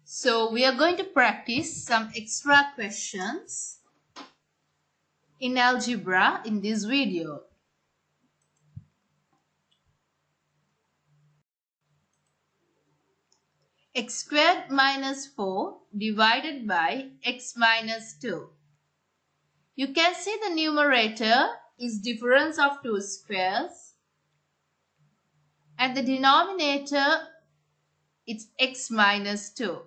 So we are going to practice some extra questions in algebra in this video. X squared minus 4 divided by x minus 2. You can see the numerator is difference of two squares and the denominator is x minus 2.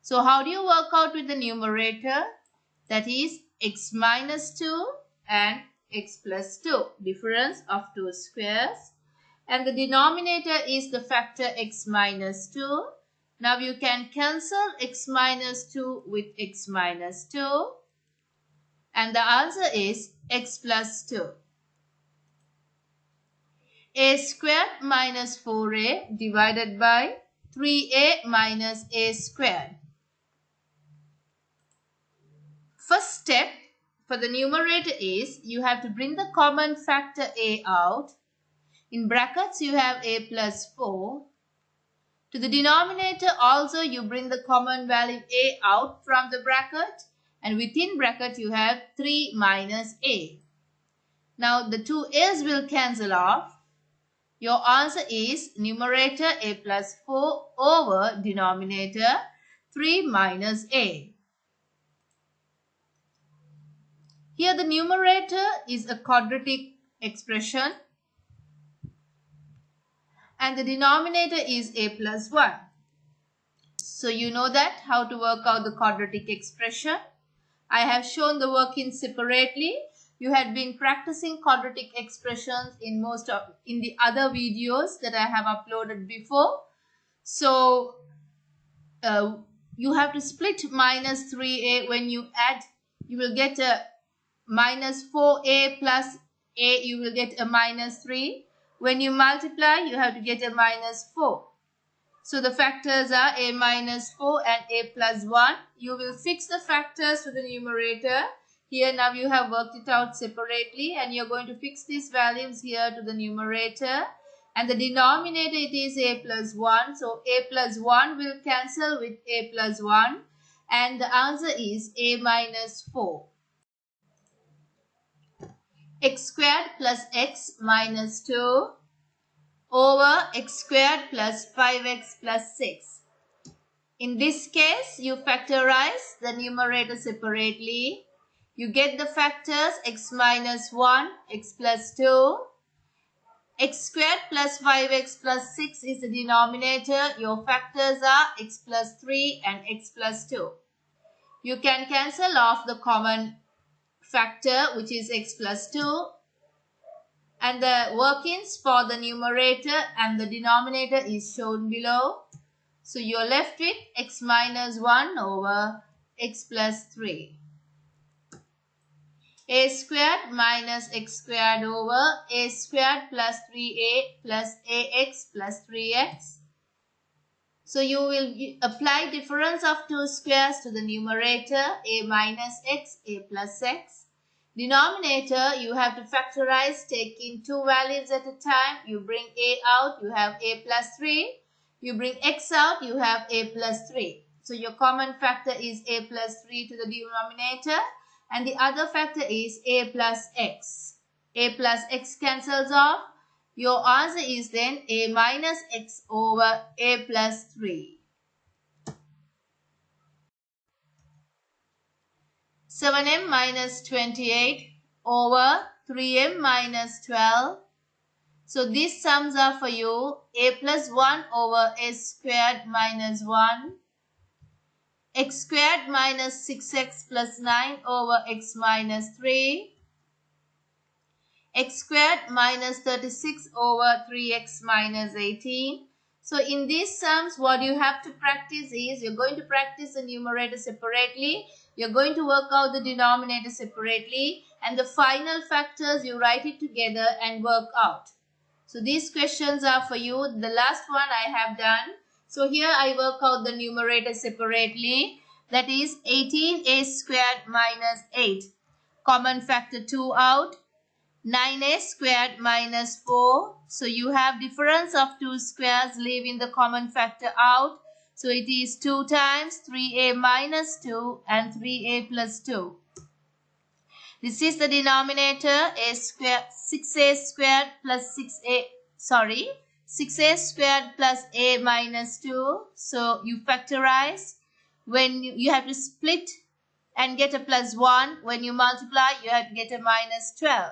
So how do you work out with the numerator? That is x minus 2 and x plus 2, difference of two squares. And the denominator is the factor x minus 2. Now you can cancel x minus 2 with x minus 2. And the answer is x plus 2. A squared minus 4a divided by 3a minus a squared. First step for the numerator is you have to bring the common factor a out. In brackets you have a plus 4. To the denominator also you bring the common value a out from the bracket, and within bracket you have 3 minus a. Now the two a's will cancel off. Your answer is numerator a plus 4 over denominator 3 minus a. Here the numerator is a quadratic expression and the denominator is a plus 1. So you know that how to work out the quadratic expression. I have shown the working separately. You had been practicing quadratic expressions in the other videos that I have uploaded before. So you have to split minus 3a. When you add, you will get a minus 4a plus a, you will get a minus 3. When you multiply, you have to get a minus 4. So the factors are a minus 4 and a plus 1. You will fix the factors to the numerator. Here now you have worked it out separately and you're going to fix these values here to the numerator. And the denominator, it is a plus 1. So a plus 1 will cancel with a plus 1. And the answer is a minus 4. X squared plus x minus 2 over x squared plus 5x plus 6. In this case, you factorize the numerator separately. You get the factors x minus 1, x plus 2. X squared plus 5x plus 6 is the denominator. Your factors are x plus 3 and x plus 2. You can cancel off the common factor, which is x plus 2, and the workings for the numerator and the denominator is shown below. So you're left with x minus 1 over x plus 3. A squared minus x squared over a squared plus 3a plus ax plus 3x. So you will apply difference of two squares to the numerator, a minus x, a plus x. Denominator, you have to factorize, taking two values at a time. You bring a out, you have a plus 3. You bring x out, you have a plus 3. So your common factor is a plus 3 to the denominator. And the other factor is a plus x. A plus x cancels off. Your answer is then a minus x over a plus 3. 7m minus 28 over 3m minus 12. So these sums are for you a plus 1 over a squared minus 1. X squared minus 6x plus 9 over x minus 3. X squared minus 36 over 3x minus 18. So in these sums, what you have to practice is, you're going to practice the numerator separately. You're going to work out the denominator separately. And the final factors, you write it together and work out. So these questions are for you. The last one I have done. So here I work out the numerator separately. That is 18a squared minus 8. Common factor 2 out. 9a squared minus 4. So you have difference of two squares, leaving the common factor out. So it is 2 times 3a minus 2 and 3a plus 2. This is the denominator, a square, 6a squared plus 6a squared plus a minus 2. So you factorize. When you have to split and get a plus 1. When you multiply, you have to get a minus 12.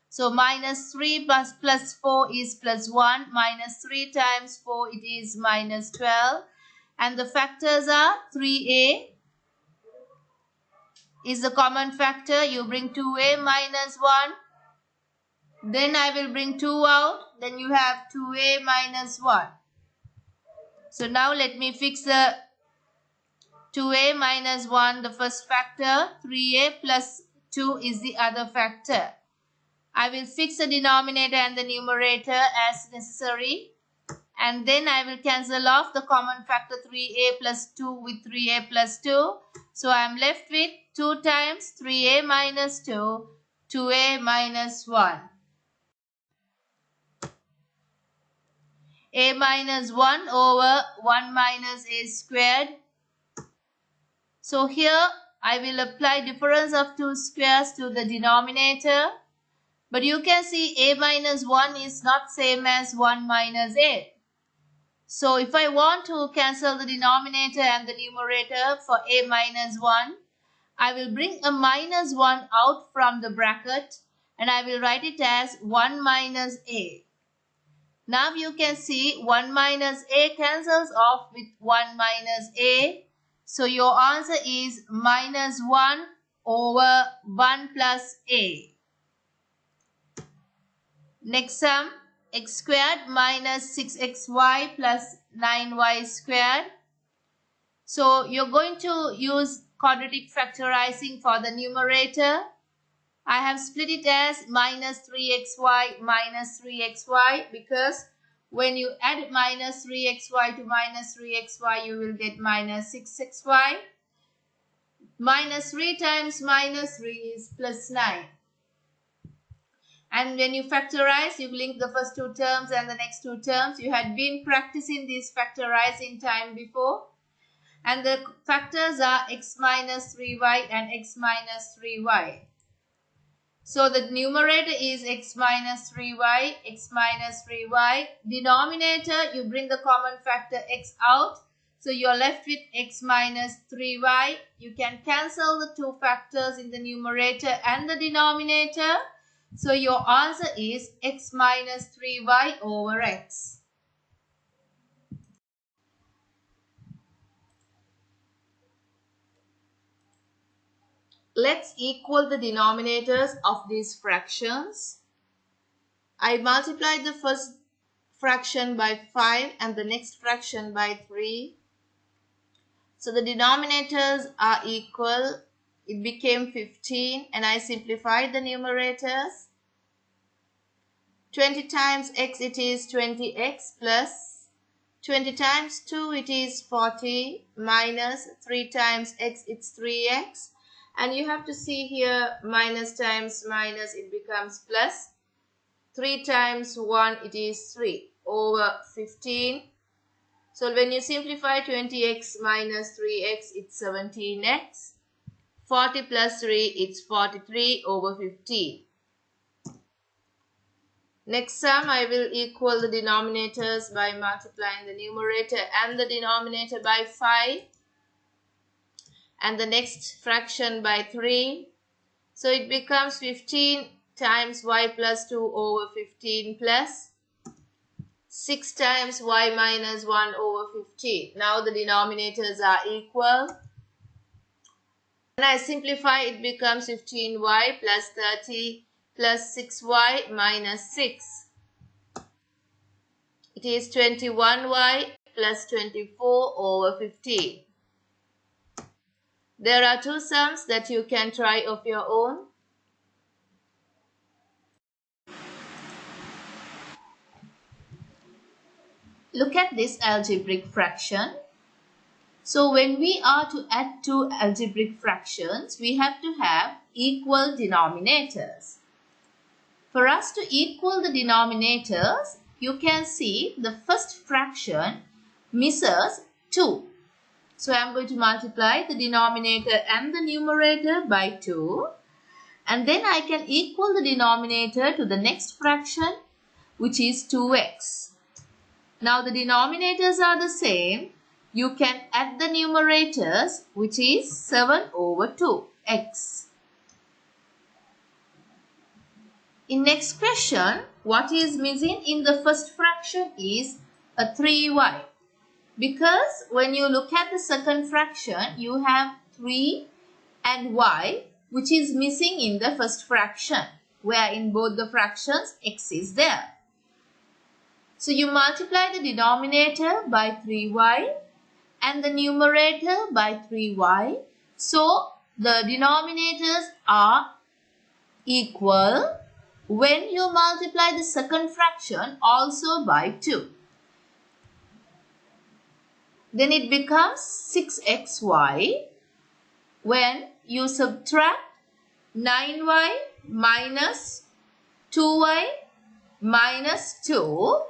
So minus 3 plus 4 is plus 1. Minus 3 times 4, it is minus 12. And the factors are 3a is the common factor. You bring 2a minus 1. Then I will bring 2 out. Then you have 2a minus 1. So now let me fix the 2a minus 1, the first factor. 3a plus 2 is the other factor. I will fix the denominator and the numerator as necessary. And then I will cancel off the common factor 3a plus 2 with 3a plus 2. So I am left with 2 times 3a minus 2, 2a minus 1. A minus 1 over 1 minus a squared. So here I will apply difference of two squares to the denominator. But you can see a minus 1 is not same as 1 minus a. So if I want to cancel the denominator and the numerator for a minus 1, I will bring a minus 1 out from the bracket and I will write it as 1 minus a. Now you can see 1 minus a cancels off with 1 minus a. So your answer is minus 1 over 1 plus a. Next sum, x squared minus 6xy plus 9y squared. So you're going to use quadratic factorizing for the numerator. I have split it as minus 3xy minus 3xy because when you add minus 3xy to minus 3xy, you will get minus 6xy. Minus 3 times minus 3 is plus 9. And when you factorize, you link the first two terms and the next two terms. You had been practicing this factorizing time before. And the factors are x minus 3y and x minus 3y. So the numerator is x minus 3y, x minus 3y. Denominator, you bring the common factor x out. So you're left with x minus 3y. You can cancel the two factors in the numerator and the denominator. So your answer is x minus 3y over x. Let's equal the denominators of these fractions. I multiplied the first fraction by 5 and the next fraction by 3. So the denominators are equal. It became 15 and I simplified the numerators. 20 times x, it is 20x plus 20 times 2, it is 40 minus 3 times x, it's 3x. And you have to see here minus times minus, it becomes plus. 3 times 1, it is 3 over 15. So when you simplify 20x minus 3x, it's 17x. 40 plus 3, it's 43 over 15. Next sum, I will equal the denominators by multiplying the numerator and the denominator by 5. And the next fraction by 3. So it becomes 15 times y plus 2 over 15 plus 6 times y minus 1 over 15. Now the denominators are equal. When I simplify, it becomes 15y plus 30 plus 6y minus 6. It is 21y plus 24 over 15. There are two sums that you can try of your own. Look at this algebraic fraction. So when we are to add two algebraic fractions, we have to have equal denominators. For us to equal the denominators, you can see the first fraction misses 2. So I am going to multiply the denominator and the numerator by 2. And then I can equal the denominator to the next fraction, which is 2x. Now the denominators are the same. You can add the numerators, which is 7 over 2x. In next question, what is missing in the first fraction is a 3y. Because when you look at the second fraction, you have 3 and y, which is missing in the first fraction, where in both the fractions x is there. So you multiply the denominator by 3y and the numerator by 3y. So the denominators are equal when you multiply the second fraction also by 2. Then it becomes 6xy when you subtract 9y minus 2y minus 2.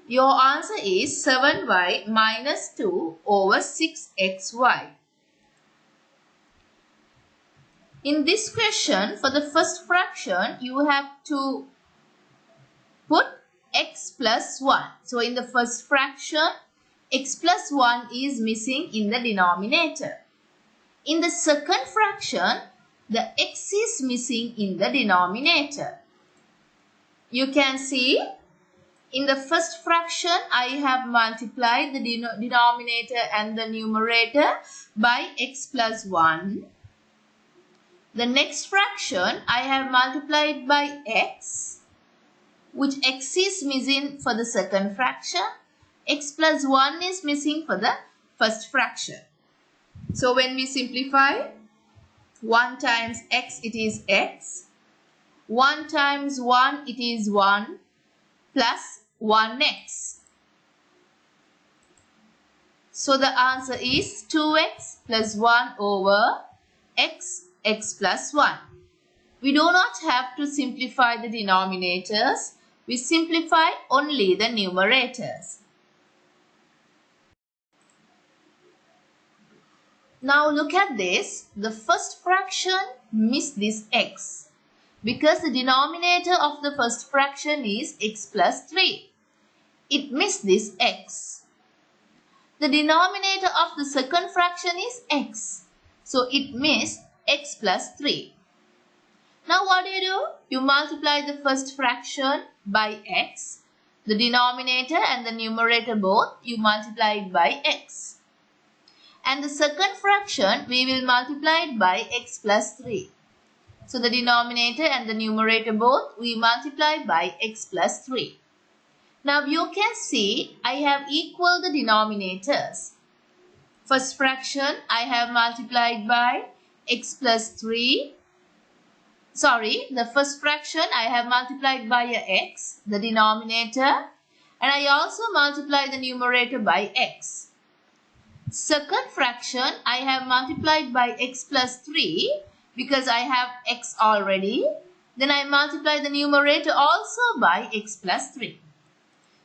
Your answer is 7y minus 2 over 6xy. In this question, for the first fraction, you have to put x plus 1. So in the first fraction, x plus 1 is missing in the denominator. In the second fraction, the x is missing in the denominator. You can see in the first fraction, I have multiplied the denominator and the numerator by x plus 1. The next fraction, I have multiplied by x, which x is missing for the second fraction. X plus 1 is missing for the first fraction. So when we simplify, 1 times x, it is x. 1 times 1, it is 1 plus 1x. So the answer is 2x plus 1 over x plus 1. We do not have to simplify the denominators. We simplify only the numerators. Now look at this. The first fraction missed this x because the denominator of the first fraction is x plus 3. It missed this x. The denominator of the second fraction is x. So it missed x plus 3. Now what do? You multiply the first fraction by x. The denominator and the numerator both, you multiply it by x. And the second fraction, we will multiply it by x plus 3. So the denominator and the numerator both, we multiply by x plus 3. Now you can see, I have equal the denominators. First fraction, I have multiplied by x plus 3. The first fraction I have multiplied by a x, the denominator, and I also multiply the numerator by x. Second fraction I have multiplied by x plus 3 because I have x already. Then I multiply the numerator also by x plus 3.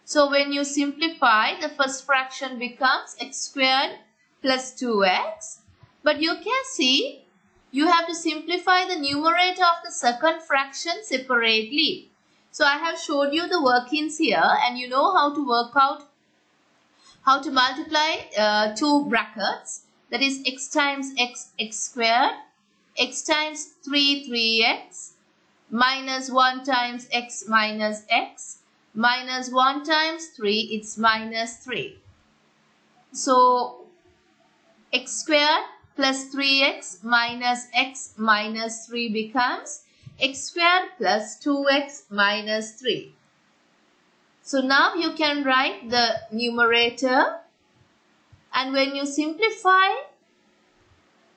So when you simplify, the first fraction becomes x squared plus 2x. But you can see, you have to simplify the numerator of the second fraction separately. So I have showed you the workings here and you know how to work out how to multiply two brackets. That is x times x squared, x times 3x, minus 1 times x minus x, minus 1 times 3, it's minus 3. So x squared plus 3x minus x minus 3 becomes x squared plus 2x minus 3. So now you can write the numerator, and when you simplify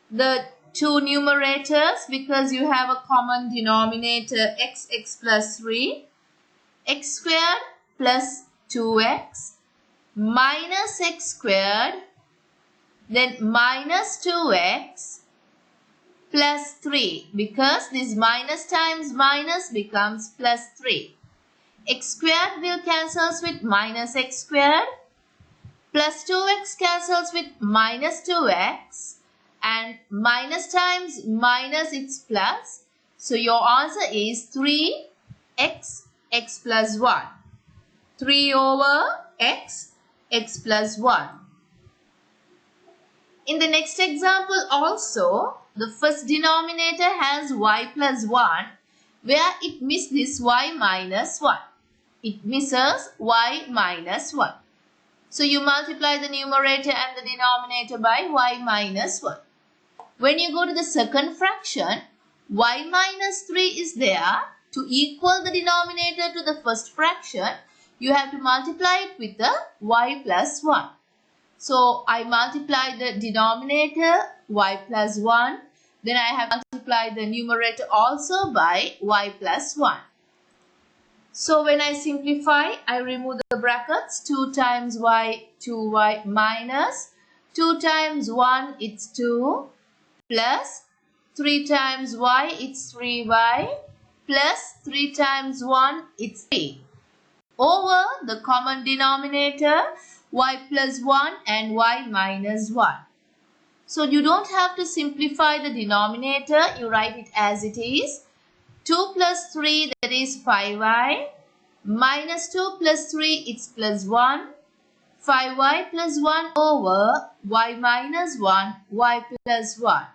the two numerators, because you have a common denominator x plus 3, x squared plus 2x minus x squared, then minus 2x plus 3, because this minus times minus becomes plus 3. X squared will cancel with minus x squared, Plus 2x cancels with minus 2x and minus times minus it's plus. So your answer is 3x, x plus 1. 3 over x, x plus 1. In the next example also, the first denominator has y plus 1 where it misses this y minus 1. It misses y minus 1. So you multiply the numerator and the denominator by y minus 1. When you go to the second fraction, y minus 3 is there. To equal the denominator to the first fraction, you have to multiply it with the y plus 1. So I multiply the denominator y plus 1. Then I have multiplied the numerator also by y plus 1. So when I simplify, I remove the brackets. 2 times y, 2y minus 2 times 1, it's 2, plus 3 times y, it's 3y, plus 3 times 1, it's 3. Over the common denominator, y plus 1 and y minus 1. So you don't have to simplify the denominator. You write it as it is. 2 plus 3, that is 5y, minus 2 plus 3, it's plus 1, 5y plus 1 over y minus 1, y plus 1.